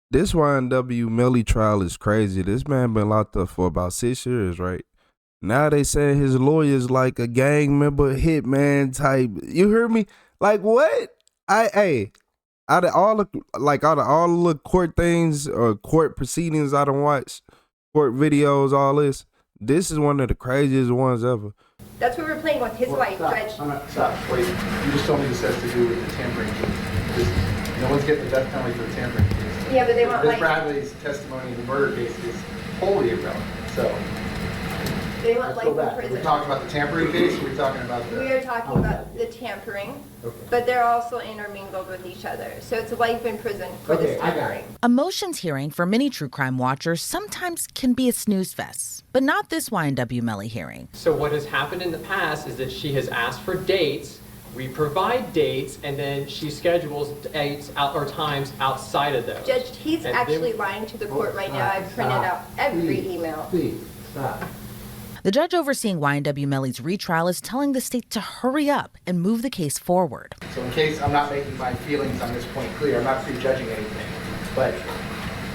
This Ynw Melly trial is crazy. This man been locked up for about 6 years, right? Now they saying his lawyer's like a gang member, hitman type. You hear me? Like what? Out of all the court things or court proceedings I done watched, court videos, all this is one of the craziest ones ever. That's what we're playing with his wife, Judge. Stop, wait. You just told me this has to do with the tampering case. No one's getting the death penalty for the tampering case. Yeah, but they want Ms. like Bradley's testimony in the murder case is wholly irrelevant. So they want let's life go back. in prison. We're talking about the tampering case, or we're talking about the... We are talking about the tampering, but they're also intermingled with each other. So it's life in prison for this tampering. A motions hearing for many true crime watchers sometimes can be a snooze fest, but not this Ynw Melly hearing. So what has happened in the past is that she has asked for dates, we provide dates, and then she schedules dates or times outside of those. Judge, he's actually lying to the court right now. I've printed out every email. Please, stop. The judge overseeing Ynw Melly's retrial is telling the state to hurry up and move the case forward. So in case I'm not making my feelings on this point clear, I'm not prejudging anything, but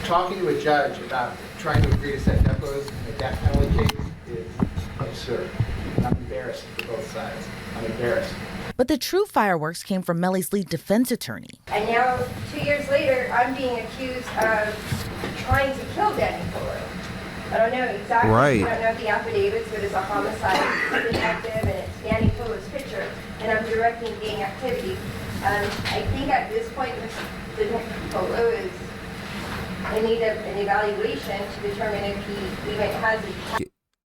talking to a judge about trying to agree to set depots in a death penalty case is absurd. I'm embarrassed for both sides. I'm embarrassed. But the true fireworks came from Melly's lead defense attorney. And now, 2 years later, I'm being accused of trying to kill Danny Polo. I don't know exactly. Right. I don't know the affidavits, but it's a homicide detective, and it's Danny Polo's picture, and I'm directing gang activity. I think at this point, Detective Polo is in need of an evaluation to determine if he even has a...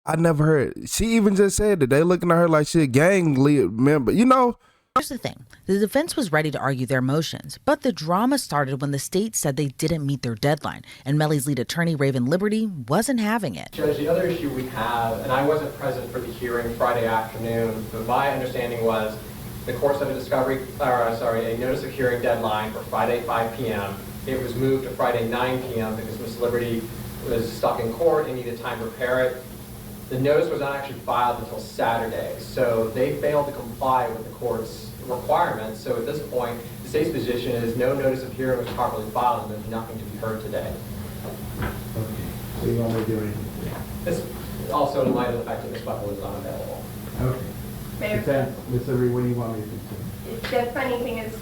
I never heard. She even just said that they looking at her like she a gang lead member. You know. Here's the thing. The defense was ready to argue their motions, but the drama started when the state said they didn't meet their deadline, and Melly's lead attorney, Raven Liberty, wasn't having it. Judge, the other issue we have, and I wasn't present for the hearing Friday afternoon, but my understanding was the court set a notice of hearing deadline for Friday 5 p.m. It was moved to Friday 9 p.m. because Ms. Liberty was stuck in court and needed time to prepare it. The notice was not actually filed until Saturday, so they failed to comply with the court's requirements. So at this point, the state's position is no notice of hearing was properly filed and there's nothing to be heard today. Okay. So you want me to do anything? This also in light of the fact that Ms. Buckle is unavailable. Okay. Mayor, Ms. Liberty, what do you want me to do? the funny thing is,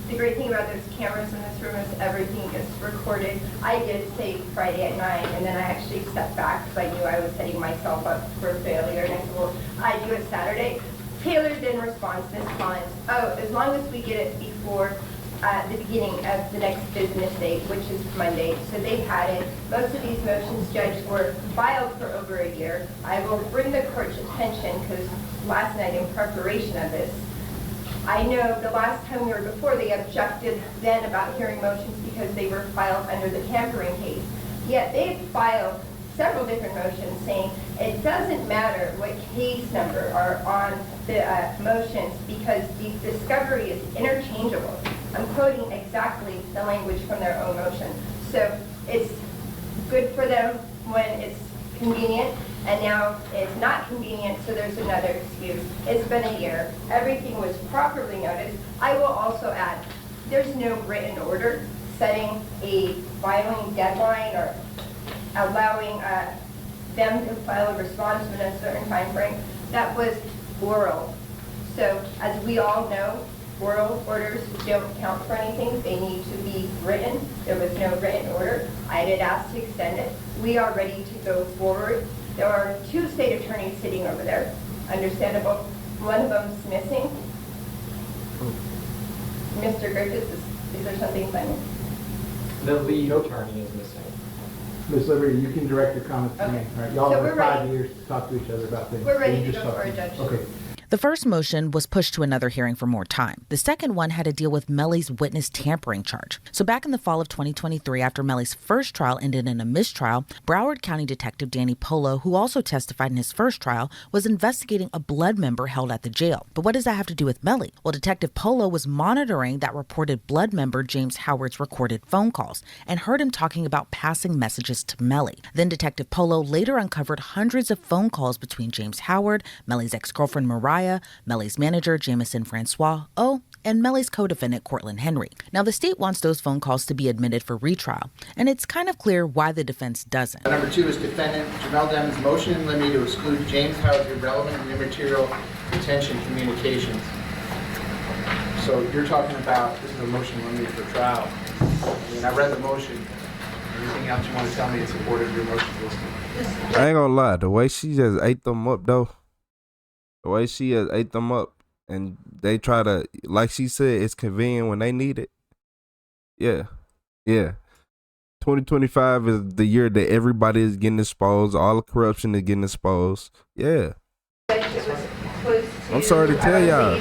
the great thing about those cameras in this room is everything is recorded. I did say Friday at 9, and then I actually stepped back because I knew I was setting myself up for failure. And I said, well, I do it Saturday. Taylor didn't respond to this client. Oh, as long as we get it before the beginning of the next business day, which is Monday. So they had it. Most of these motions, Judge, were filed for over a year. I will bring the court's attention because last night in preparation of this, I know the last time we were before, they objected then about hearing motions because they were filed under the tampering case. Yet they've filed several different motions saying it doesn't matter what case number are on the motions because the discovery is interchangeable. I'm quoting exactly the language from their own motion. So it's good for them when it's convenient, and now it's not convenient, so there's another excuse. It's been a year. Everything was properly noticed. I will also add, there's no written order setting a filing deadline or allowing them to file a response within a certain time frame. That was oral. So as we all know, oral orders don't count for anything. They need to be written. There was no written order. I did ask to extend it. We are ready to go forward. There are 2 state attorneys sitting over there. Understandable. One of them's missing. Mr. Griffiths, is there something funny? The lead attorney is missing. Ms. Liberty, you can direct your comments to me. Okay. All right, y'all So have we're 5 ready. years to talk to each other about things. We're ready You to just go talk for to a me. judge. Okay. The first motion was pushed to another hearing for more time. The second one had to deal with Melly's witness tampering charge. So back in the fall of 2023, after Melly's first trial ended in a mistrial, Broward County Detective Danny Polo, who also testified in his first trial, was investigating a blood member held at the jail. But what does that have to do with Melly? Well, Detective Polo was monitoring that reported blood member James Howard's recorded phone calls and heard him talking about passing messages to Melly. Then Detective Polo later uncovered hundreds of phone calls between James Howard, Melly's ex-girlfriend Mariah, Melly's manager Jamison Francois, and Melly's co-defendant, Cortland Henry. Now, the state wants those phone calls to be admitted for retrial, and it's kind of clear why the defense doesn't. Number 2 is defendant Jamel Demon's motion in limine to exclude James Howard's irrelevant and immaterial detention communications. So you're talking about, this is a motion in limine for trial. And I read the motion. Anything else you want to tell me in support of your motion listing? I ain't gonna lie, the way she just ate them up though, the way she just ate them up, and they try to, like she said, it's convenient when they need it. Yeah. 2025 is the year that everybody is getting exposed, all the corruption is getting exposed. Yeah. I'm sorry to tell y'all,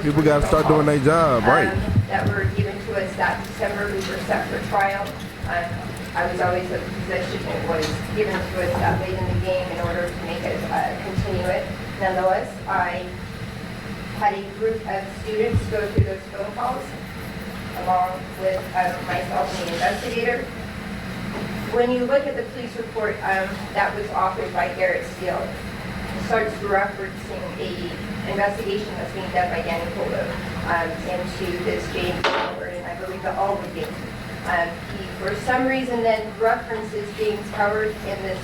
people gotta start doing their job, right? That were given to us that December. We were set for trial. I was always of the position it was given to us that late in the game in order to make us continue it. Nonetheless, I had a group of students go through those phone calls along with myself and the investigator. When you look at the police report that was authored by Garrett Steele, it starts referencing a investigation that's being done by Danny Polo into this James Howard, and I believe the Alden game. He, for some reason, then references James Howard in this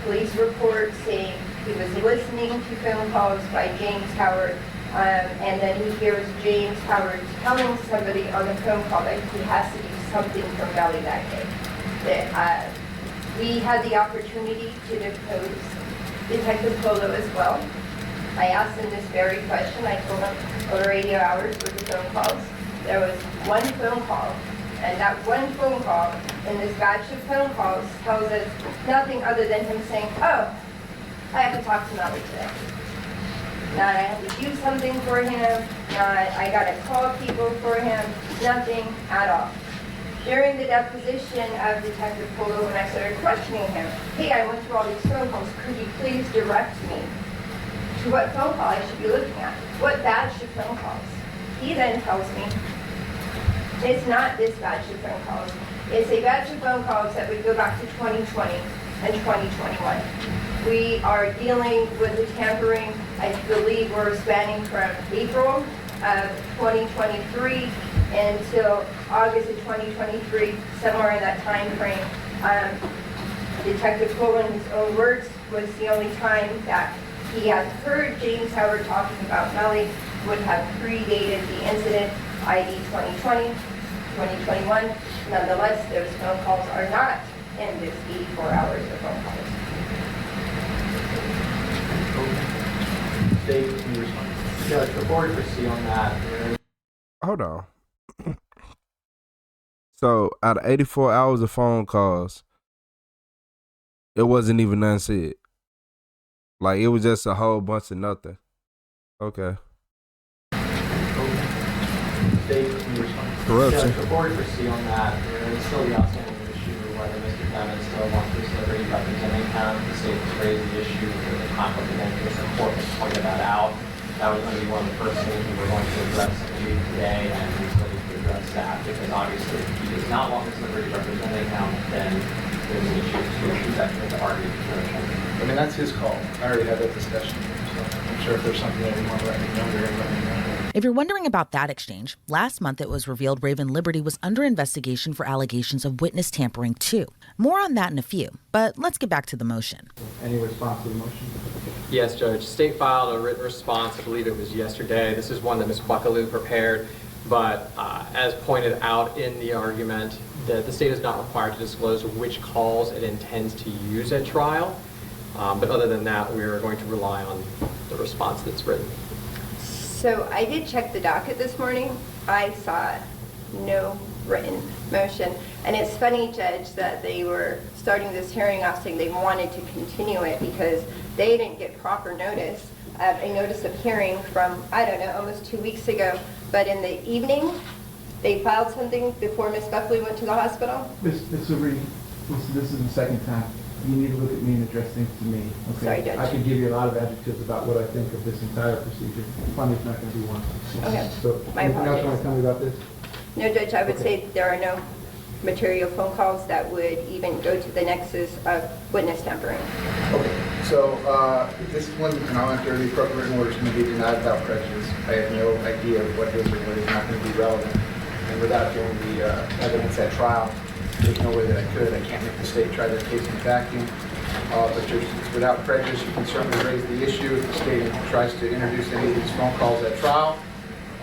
police report, saying he was listening to phone calls by James Howard, and then he hears James Howard telling somebody on the phone call that he has to do something for Melly that day. We had the opportunity to depose Detective Polo as well. I asked him this very question. I told him over 80 hours worth of phone calls. There was one phone call, and that one phone call in this batch of phone calls tells us nothing other than him saying, oh, I have to talk to Melly today. Not I have to do something for him, not I got to call people for him, nothing at all. During the deposition of Detective Polo, when I started questioning him, hey, I went through all these phone calls, could you please direct me to what phone call I should be looking at? What batch of phone calls? He then tells me, it's not this batch of phone calls. It's a batch of phone calls that would go back to 2020 and 2021. We are dealing with the tampering, I believe we're spanning from April of 2023 until August of 2023, somewhere in that time frame. Detective Polo, in his own words, was the only time that he has heard James Howard talking about Melly, would have predated the incident, i.e. 2020, 2021. Nonetheless, those phone calls are not in this 84 hours of phone calls. Dave, can you respond? Judge, before we proceed on that, Hold on. So out of 84 hours of phone calls, it wasn't even none said. Like, it was just a whole bunch of nothing. Okay. Dave, can you respond? Corruption. Judge, before we proceed on that, there's still the outstanding issue whether Mr. Devin still wants to deliver representing him. The state has raised the issue of the conflict of interest. The court has pointed that out. That was going to be one of the first things we were going to address today, and we still need to address that because obviously if he does not want Mr. Liberty representing him, then there's an issue to that the argument. I mean, that's his call. I already had that discussion. So I'm sure if there's something that you want to let me know, you're going to let me know. If you're wondering about that exchange, last month it was revealed Raven Liberty was under investigation for allegations of witness tampering too. More on that in a few, but let's get back to the motion. Any response to the motion? Yes, Judge. State filed a written response. I believe it was yesterday. This is one that Ms. Buckaloo prepared, but as pointed out in the argument, the state is not required to disclose which calls it intends to use at trial. But other than that, we are going to rely on the response that's written. So I did check the docket this morning. I saw no written motion. And it's funny, Judge, that they were starting this hearing off saying they wanted to continue it because they didn't get proper notice of a notice of hearing from, I don't know, almost 2 weeks ago. But in the evening, they filed something before Ms. Buckley went to the hospital. Ms. Liberty, this is the second time. You need to look at me and address things to me. Okay? Sorry, Judge. I can give you a lot of adjectives about what I think of this entire procedure. Funny's not going to be one. Okay. So, My anything else you apologies. want to tell me about this? No, Judge, I would say there are no material phone calls that would even go to the nexus of witness tampering. Okay, so this one, and I'll enter the appropriate order, is going to be denied without prejudice. I have no idea of what is or what is not going to be relevant. And without doing the evidence at trial, there's no way that I could. I can't make the state try their case in a vacuum. But just without prejudice, you can certainly raise the issue if the state tries to introduce any of these phone calls at trial.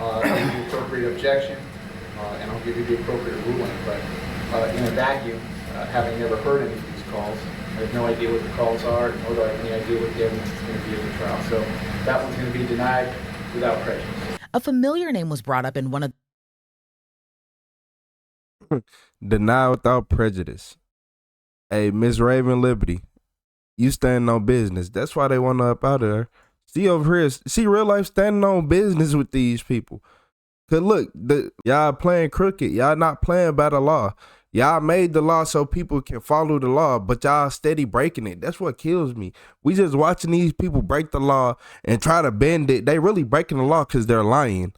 I'll give you the appropriate objection, and I'll give you the appropriate ruling. But in a vacuum, having never heard any of these calls, I have no idea what the calls are, nor do I have any idea what the evidence is going to be at the trial. So that one's going to be denied without prejudice. A familiar name was brought up in one of Deny without prejudice. Hey, Miss Raven Liberty, you standing on business. That's why they want to up out of there. See over here, see real life standing on business with these people. Cause look, y'all playing crooked. Y'all not playing by the law. Y'all made the law so people can follow the law, but y'all steady breaking it. That's what kills me. We just watching these people break the law and try to bend it. They really breaking the law because they're lying.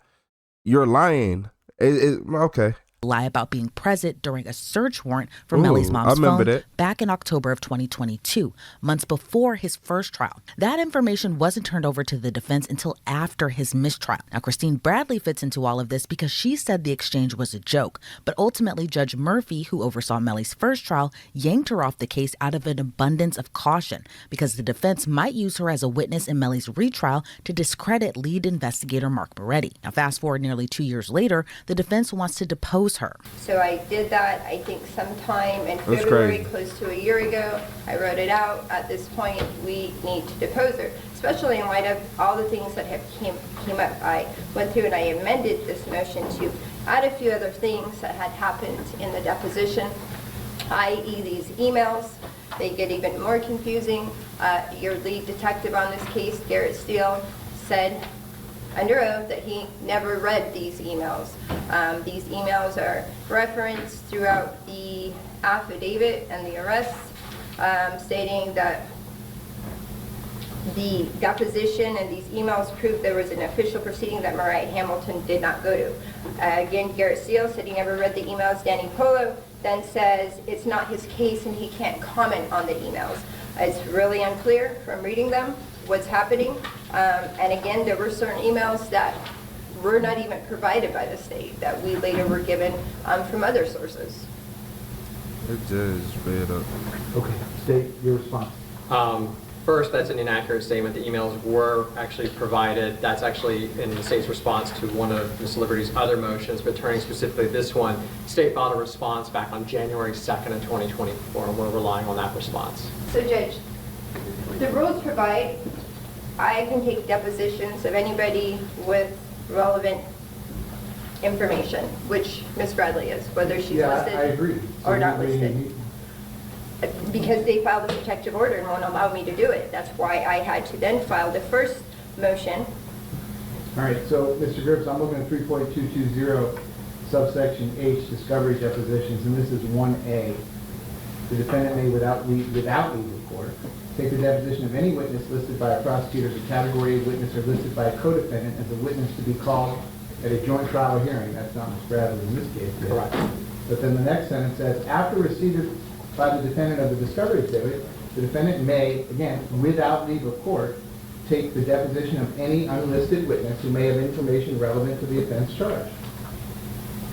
You're lying. Okay. lie about being present during a search warrant for Melly's mom's phone back in October of 2022, months before his first trial. That information wasn't turned over to the defense until after his mistrial. Now, Christine Bradley fits into all of this because she said the exchange was a joke, but ultimately Judge Murphy, who oversaw Melly's first trial, yanked her off the case out of an abundance of caution because the defense might use her as a witness in Melly's retrial to discredit lead investigator Mark Moretti. Now, fast forward nearly 2 years later, the defense wants to depose her. So I did that, I think, sometime in February, close to a year ago. I wrote it out. At this point, we need to depose her, especially in light of all the things that have came up. I went through and I amended this motion to add a few other things that had happened in the deposition, i.e. these emails. They get even more confusing. Your lead detective on this case, Garrett Steele, said under oath that he never read these emails. These emails are referenced throughout the affidavit and the arrest, stating that the deposition and these emails prove there was an official proceeding that Mariah Hamilton did not go to. Again, Garrett Steele said he never read the emails. Danny Polo then says it's not his case and he can't comment on the emails. It's really unclear from reading them what's happening. And again, there were certain emails that were not even provided by the state that we later were given from other sources. It just made up. Okay, state your response. First, that's an inaccurate statement. The emails were actually provided. That's actually in the state's response to one of Ms. Liberty's other motions, but turning specifically this one, the state filed a response back on January 2nd of 2024, and we're relying on that response. So, Judge, the rules provide I can take depositions of anybody with relevant information, which Ms. Bradley is, whether she's listed I agree. or not listed. Because they filed a protective order and won't allow me to do it. That's why I had to then file the first motion. All right, so Mr. Gribbs, I'm looking at 3.220 subsection H, discovery depositions, and this is 1A. The defendant may, without leave of court, take the deposition of any witness listed by a prosecutor as a category A witness or listed by a co-defendant as a witness to be called at a joint trial or hearing. That's not Ms. Bradley in this case. Correct. But then the next sentence says, after receipt by the defendant of the discovery exhibit, the defendant may, again, without leave of court, take the deposition of any unlisted witness who may have information relevant to the offense charged.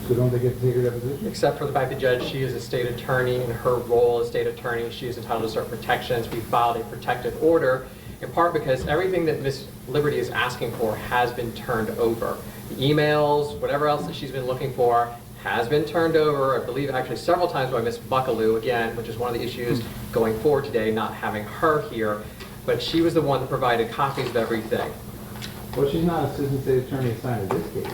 So don't they get to take her deposition? Except for the fact that, Judge, she is a state attorney. In her role as state attorney, she is entitled to certain protections. We filed a protective order, in part because everything that Ms. Liberty is asking for has been turned over. The emails, whatever else that she's been looking for, has been turned over, I believe actually several times by Ms. Buckaloo, again, which is one of the issues going forward today, not having her here. But she was the one that provided copies of everything. Well, she's not assistant state attorney assigned to this case.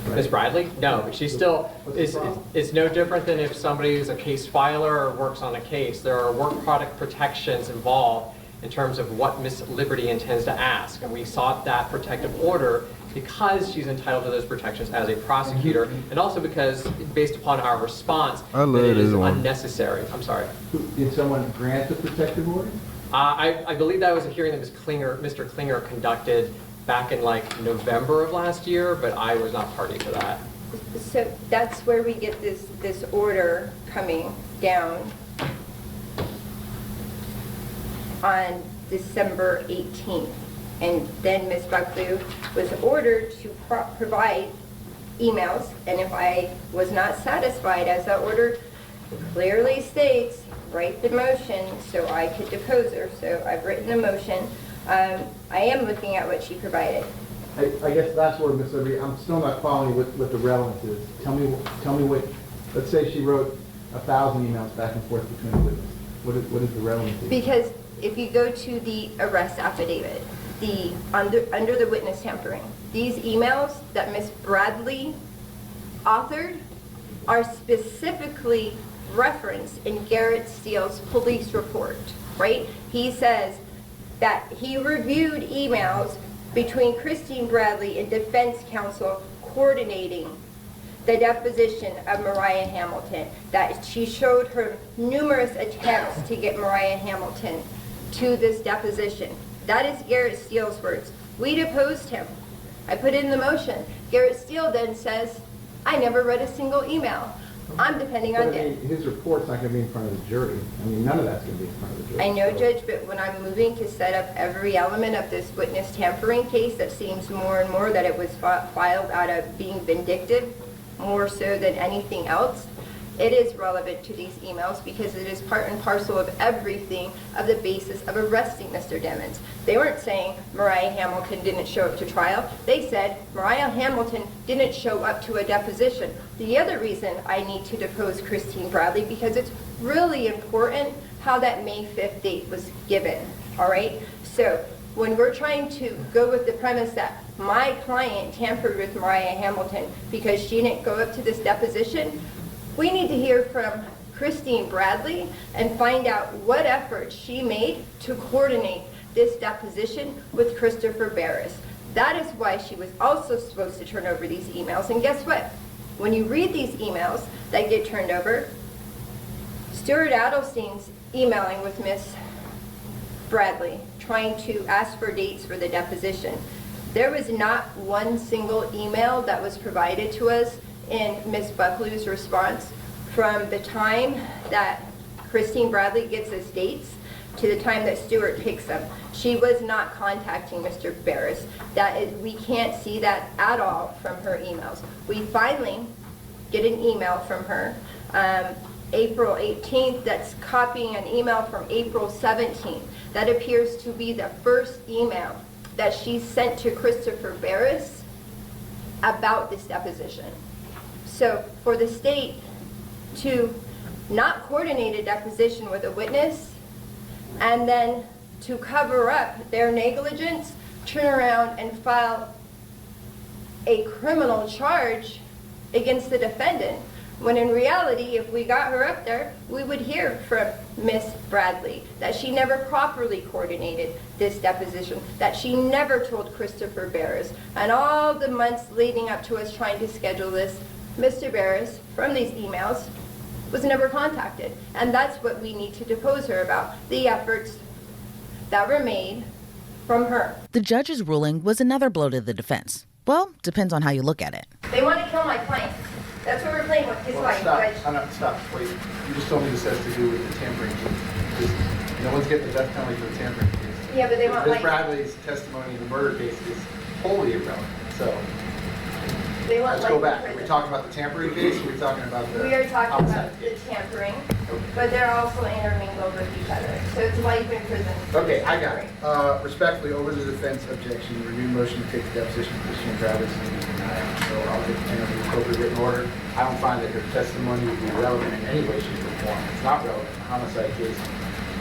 Ms. Bradley? No, but she still, it's no different than if somebody is a case filer or works on a case. There are work product protections involved in terms of what Ms. Liberty intends to ask. And we sought that protective order because she's entitled to those protections as a prosecutor, and also because, based upon our response, that it is unnecessary. I'm sorry. Did someone grant the protective order? I believe that was a hearing that Mr. Klinger conducted back in like November of last year, but I was not party to that. So that's where we get this order coming down on December 18th. And then Ms. Buckley was ordered to provide emails, and if I was not satisfied, as that order clearly states, write the motion so I could depose her. So I've written the motion. I am looking at what she provided. I guess that's where, Ms. Liberty, I'm still not following what the relevance is. Tell me what, let's say she wrote 1,000 emails back and forth between the witnesses. What is the relevance? Because if you go to the arrest affidavit, under the witness tampering, these emails that Ms. Bradley authored are specifically referenced in Garrett Steele's police report, right? He says that he reviewed emails between Christine Bradley and defense counsel coordinating the deposition of Mariah Hamilton, that she showed her numerous attempts to get Mariah Hamilton to this deposition. That is Garrett Steele's words. We deposed him. I put it in the motion. Garrett Steele then says, I never read a single email. I'm depending on it. His report's not going to be in front of the jury. I mean, none of that's going to be in front of the jury. I know, Judge, but when I'm moving to set up every element of this witness tampering case, that seems more and more that it was filed out of being vindictive, more so than anything else. It is relevant to these emails because it is part and parcel of everything of the basis of arresting Mr. Demmons. They weren't saying Mariah Hamilton didn't show up to trial. They said Mariah Hamilton didn't show up to a deposition. The other reason I need to depose Christine Bradley, because it's really important how that May 5th date was given, all right? So when we're trying to go with the premise that my client tampered with Mariah Hamilton because she didn't go up to this deposition, we need to hear from Christine Bradley and find out what efforts she made to coordinate this deposition with Christopher Barris. That is why she was also supposed to turn over these emails. And guess what? When you read these emails that get turned over, Stuart Adelstein's emailing with Miss Bradley, trying to ask for dates for the deposition. There was not one single email that was provided to us in Ms. Buckley's response from the time that Christine Bradley gives us dates to the time that Stuart takes them. She was not contacting Mr. Barris. We can't see that at all from her emails. We finally get an email from her April 18th that's copying an email from April 17th. That appears to be the first email that she sent to Christopher Barris about this deposition. So for the state to not coordinate a deposition with a witness and then to cover up their negligence, turn around and file a criminal charge against the defendant, when in reality, if we got her up there, we would hear from Miss Bradley that she never properly coordinated this deposition, that she never told Christopher Barris, and all the months leading up to us trying to schedule this, Mr. Barris, from these emails, was never contacted. And that's what we need to depose her about, the efforts that were made from her. The judge's ruling was another blow to the defense. Well, depends on how you look at it. They want to kill my client. That's what we're playing with, his life. Stop, wait. You just told me this has to do with the tampering case. No one's getting the death penalty for the tampering case. Yeah, but they want Ms. like... Bradley's testimony in the murder case is wholly irrelevant, so... They want Let's go life in back. Are we prison. talking about the tampering case, or are we talking about the We are talking homicide about the case? tampering, Okay. but they're also intermingled with each other. So it's life in prison. Okay, I got it. Respectfully, over the defense objection, the renewed motion to take the deposition of Christine Bradley is going to be denied. So I'll get the appropriate written order. I don't find that her testimony would be relevant in any way, shape, or form. It's not relevant in a homicide case,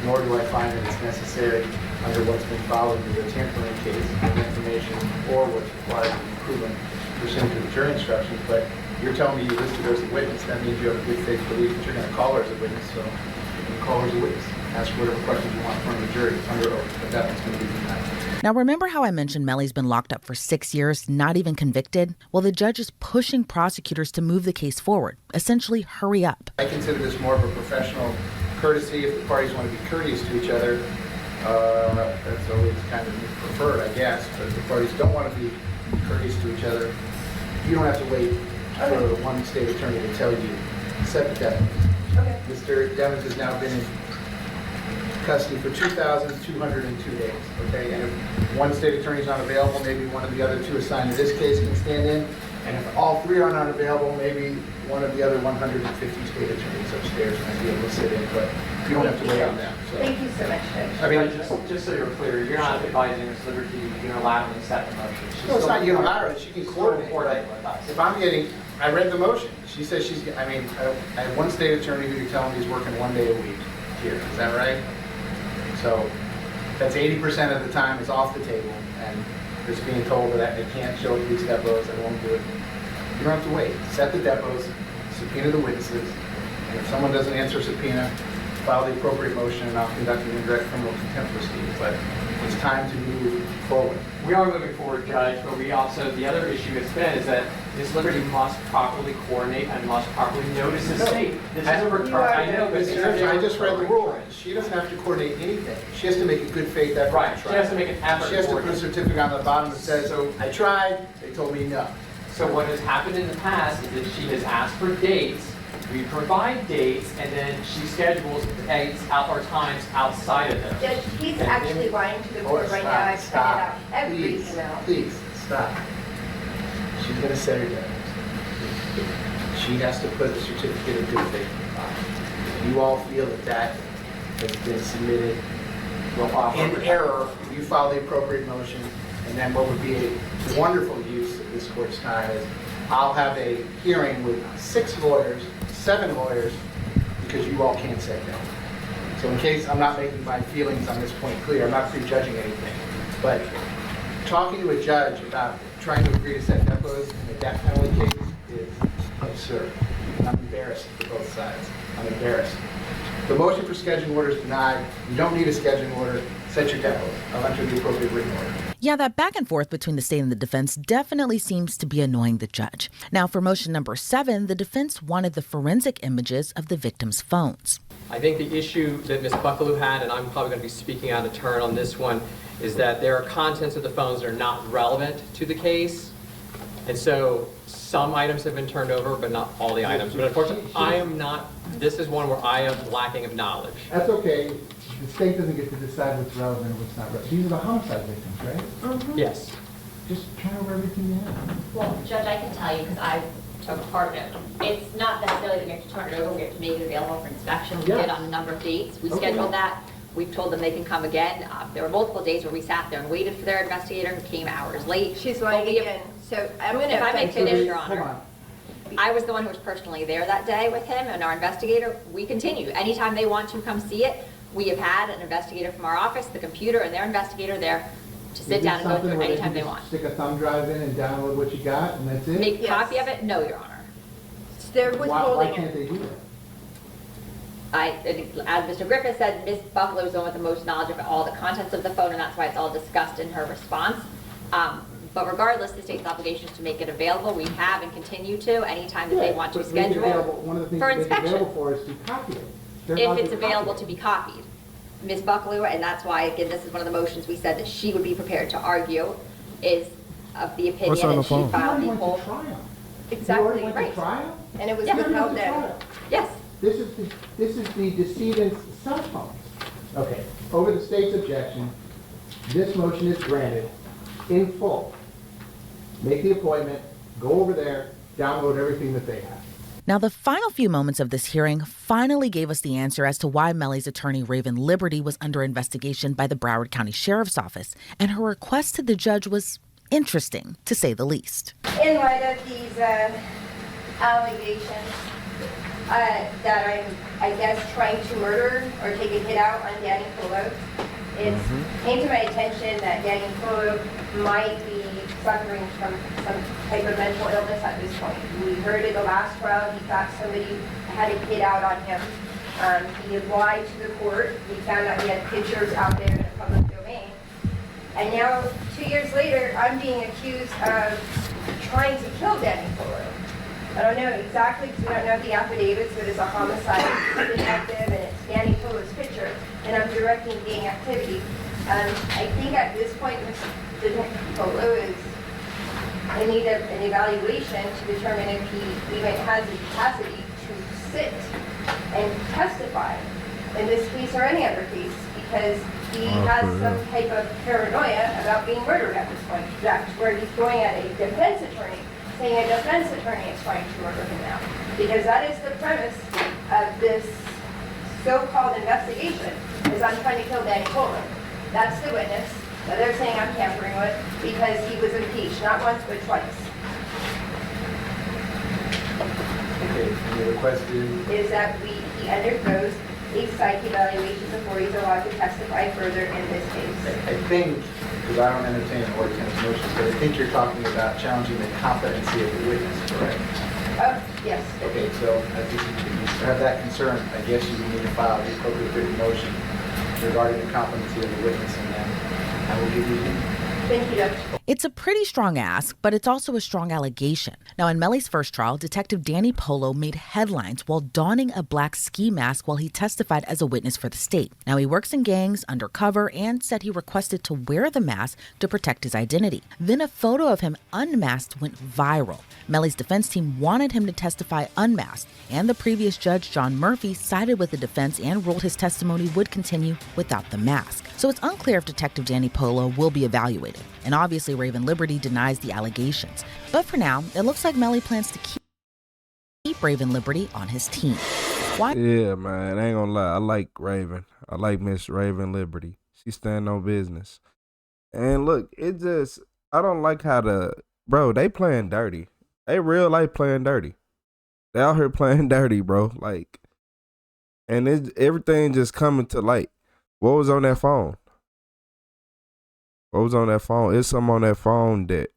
nor do I find that it's necessary under what's been followed in the tampering case with information or what's required to be proven pursuant to the jury instructions. But you're telling me you listed her as a witness. That means you have a good faith belief that you're going to call her as a witness. So you can call her as a witness. Ask whatever questions you want from the jury under oath, but that one's going to be denied. Now, remember how I mentioned Melly's been locked up for 6 years, not even convicted? Well, the judge is pushing prosecutors to move the case forward. Essentially, hurry up. I consider this more of a professional courtesy. If the parties want to be courteous to each other, that's always kind of preferred, I guess. But if the parties don't want to be courteous to each other, you don't have to wait for one state attorney to tell you, set the deadline. Okay. Mr. Devens has now been in custody for 2,202 days, okay? And if one state attorney is not available, maybe one of the other two assigned to this case can stand in. And if all three are not available, maybe one of the other 150 state attorneys upstairs might be able to sit in, but you don't have to wait on them. So. Thank you so much, Judge. I mean, Just so you're clear, you're not advising Ms. Liberty to unilaterally set the motion. no, it's not unilateral, she can coordinate. If I'm getting, I read the motion, she says she's, I have one state attorney who you're telling me is working 1 day a week here, is that right? So that's 80% of the time is off the table, and just being told that they can't show up these depots, they won't do it. You don't have to wait, set the depots, subpoena the witnesses, and if someone doesn't answer subpoena, file the appropriate motion, and I'll conduct an indirect criminal contempt proceedings, but it's time to move forward. We are moving forward, Judge, but we also, the other issue has been is that Ms. Liberty must properly coordinate and must properly notice the state. This is a recurring, I know, but I just read the rule. She doesn't have to coordinate anything. She has to make a good faith effort. Right, to she try. has to make an effort. She has to put a certificate on the bottom that says, I tried, they told me no. So what has happened in the past is that she has asked for dates, we provide dates, and then she schedules dates out or times outside of those. Judge, he's actually lying to the board right now. I printed out every Please, email. please, stop. She's gonna set her deadline. She has to put a certificate of good faith in the bottom. If you all feel that that has been submitted in error, you file the appropriate motion, and then what would be a wonderful use of this court's time is I'll have a hearing with 6 lawyers, 7 lawyers, because you all can't set down. So in case I'm not making my feelings on this point clear, I'm not prejudging anything, but talking to a judge about trying to agree to set depots in a death penalty case is absurd. And I'm embarrassed for both sides. I'm embarrassed. The motion for scheduling order is denied. You don't need a scheduling order. Set your depots. I'll enter the appropriate written order. Yeah, that back and forth between the state and the defense definitely seems to be annoying the judge. Now, for motion number 7, the defense wanted the forensic images of the victims' phones. I think the issue that Ms. Buckaloo had, and I'm probably going to be speaking out of turn on this one, is that there are contents of the phones that are not relevant to the case. And so some items have been turned over, but not all the items. But unfortunately, this is one where I am lacking of knowledge. That's okay. The state doesn't get to decide what's relevant and what's not relevant. These are the homicide victims, right? Yes. Just turn over everything you have. Well, Judge, I can tell you, because I took part of it. It's not necessarily that we have to turn it over, we have to make it available for inspection. We did on a number of dates. We scheduled that. We've told them they can come again. There were multiple days where we sat there and waited for their investigator who came hours late. She's lying again. So I'm going to. If I may finish, Your Hold Honor. on. I was the one who was personally there that day with him and our investigator. We continue. Anytime they want to come see it, we have had an investigator from our office, the computer, and their investigator there to sit down and go through it anytime they want. Stick a thumb drive in and download what you got, and that's it? Make a Yes. copy of it? No, Your Honor. They're Why withholding can't it. they do that? As Mr. Griffith said, Ms. Buffalo is the one with the most knowledge of all the contents of the phone, and that's why it's all discussed in her response. But regardless, the state's obligation is to make it available. We have and continue to anytime that they want to But make it schedule available- One of the things for to make it inspection. available for is to copy it. They're If allowed it's to available copy to it. be copied. Ms. Buckaloo, and that's why, again, this is one of the motions we said that she would be prepared to argue, is of the What's opinion on that the she phone? filed You the already whole. went to trial. You already Exactly, went right. to trial? And it was Yeah. You already went withheld to then. trial. Yes. This is the decedent's cell phones. Okay, over the state's objection, this motion is granted in full. Make the appointment, go over there, download everything that they have. Now, the final few moments of this hearing finally gave us the answer as to why Melly's attorney, Raven Liberty, was under investigation by the Broward County Sheriff's Office, and her request to the judge was interesting, to say the least. In light of these allegations that I'm, I guess, trying to murder or take a hit out on Danny Polo, it came to my attention that Danny Polo might be suffering from some type of mental illness at this point. We heard in the last trial he thought somebody had a hit out on him. He had lied to the court. We found out he had pictures out there in the public domain. And now, 2 years later, I'm being accused of trying to kill Danny Polo. I don't know exactly, because we don't know the affidavits, but it's a homicide detective, and it's Danny Polo's picture, and I'm directing gang activity. I think at this point, Mr. Polo is They need an evaluation to determine if he even has the capacity to sit and testify in this case or any other case, because he has some type of paranoia about being murdered at this point. That's where he's going at a defense attorney, saying a defense attorney is trying to murder him now. Because that is the premise of this so-called investigation, is I'm trying to kill Danny Polo. That's the witness that they're saying I'm tampering with, because he was impeached, not once but twice. Okay, and the request Is that he undergoes a psych evaluation before he's allowed to testify further in this case. I think, because I don't entertain or attempt motions, but I think you're talking about challenging the competency of the witness, correct? Oh, yes. Okay, so I think if you have that concern, I guess you would need to file the appropriate written motion regarding the competency of the witness, and then I will give you the... Thank you, Judge. It's a pretty strong ask, but it's also a strong allegation. Now, in Melly's first trial, Detective Danny Polo made headlines while donning a black ski mask while he testified as a witness for the state. Now, he works in gangs, undercover, and said he requested to wear the mask to protect his identity. Then a photo of him unmasked went viral. Melly's defense team wanted him to testify unmasked, and the previous judge, John Murphy, sided with the defense and ruled his testimony would continue without the mask. So it's unclear if Detective Danny Polo will be evaluated. And obviously, Raven Liberty denies the allegations. But for now, it looks like Melly plans to keep Raven Liberty on his team. Why? Yeah, man, I ain't gonna lie. I like Raven. I like Miss Raven Liberty. She stand on business. And look, it just, I don't like how they playing dirty. They real life playing dirty. They out here playing dirty, bro. Like, and everything just coming to light. What was on that phone? What was on that phone? It's something on that phone that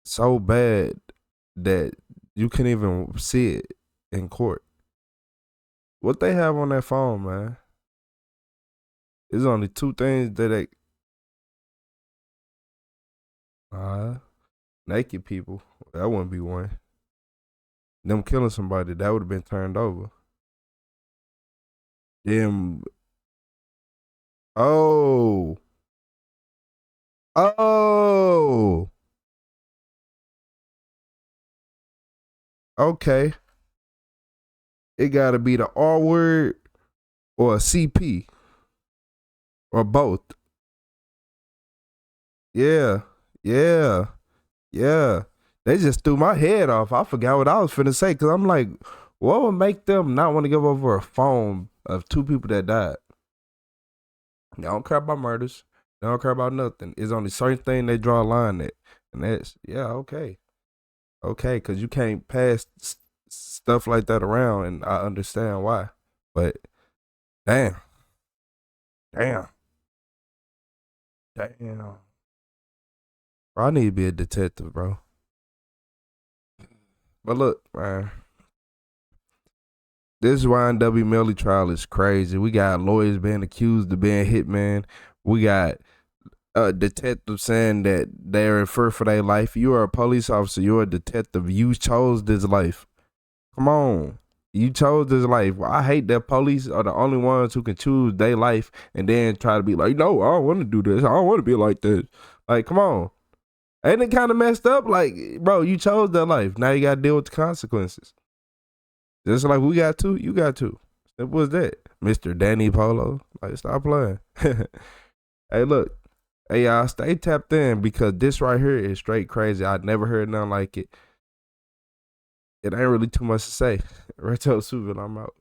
so bad that you can't even see it in court. What they have on that phone, man? There's only two things that naked people. That wouldn't be one. Them killing somebody, that would have been turned over. Them. Oh. Okay. It gotta be the R word or a CP. Or both. Yeah. They just threw my head off. I forgot what I was finna say, because I'm like, what would make them not want to give over a phone of two people that died? They don't care about murders. They don't care about nothing. It's only certain thing they draw a line at. And that's, yeah, okay. Okay, because you can't pass stuff like that around, and I understand why. But, damn. Bro, I need to be a detective, bro. But look, man. This Ynw Melly trial is crazy. We got lawyers being accused of being hitman. We got a detective saying that they're in fear for their life. You are a police officer. You're a detective. You chose this life. Come on. You chose this life. I hate that police are the only ones who can choose their life and then try to be like, no, I don't want to do this. I don't want to be like this. Like, come on. Ain't it kind of messed up? Like, bro, you chose that life. Now you got to deal with the consequences. Just like we got to, you got to. Simple as that. Mr. Danny Polo. Like, stop playing. Hey, look. Hey, y'all, stay tapped in, because this right here is straight crazy. I never heard nothing like it. It ain't really too much to say. Retro SuperVillain, I'm out.